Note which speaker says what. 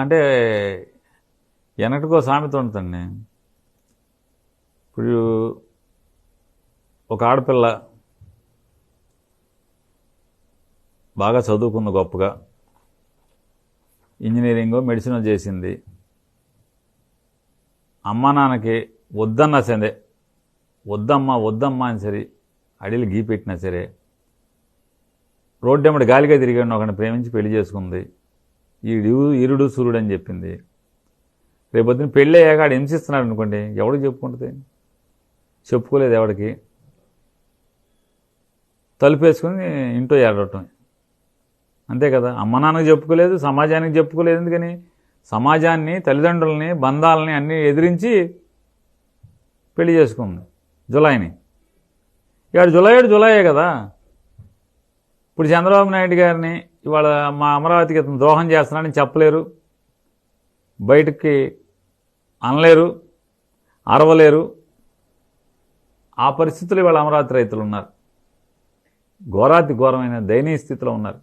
Speaker 1: అంటే వెనకటికో సామెత ఉంటుందండి. ఇప్పుడు ఒక ఆడపిల్ల బాగా చదువుకుంది, గొప్పగా ఇంజనీరింగో మెడిసినో చేసింది. అమ్మా నాన్నకి వద్దన్నా సరే, వద్దమ్మా అని సరే అడిలు గీ పెట్టినా సరే, రోడ్డెమ్మడి గాలిగా తిరిగాడు ఒకరిని ప్రేమించి పెళ్లి చేసుకుంది. ఈ ఇరుడు సూర్యుడు అని చెప్పింది. రేపొద్దున పెళ్ళి అయ్యాక ఆడు హింసిస్తున్నాడు అనుకోండి, ఎవడికి చెప్పుకుంటుంది? చెప్పుకోలేదు ఎవడికి. తలుపేసుకుని ఇంట్లో ఏడవటం అంతే కదా. అమ్మ నాన్నకి చెప్పుకోలేదు, సమాజానికి చెప్పుకోలేదు. ఎందుకని? సమాజాన్ని, తల్లిదండ్రులని, బంధాలని అన్నీ ఎదిరించి పెళ్లి చేసుకుంది జులాయిని. ఇవాడు జులాయే కదా. ఇప్పుడు చంద్రబాబు నాయుడు గారిని ఇవాళ మా అమరావతికి అతను ద్రోహం చేస్తున్నాడని చెప్పలేరు, బయటికి అనలేరు, అరవలేరు. ఆ పరిస్థితులు ఇవాళ అమరావతి రైతులు ఉన్నారు. ఘోరాతి ఘోరమైన దయనీయ స్థితిలో ఉన్నారు.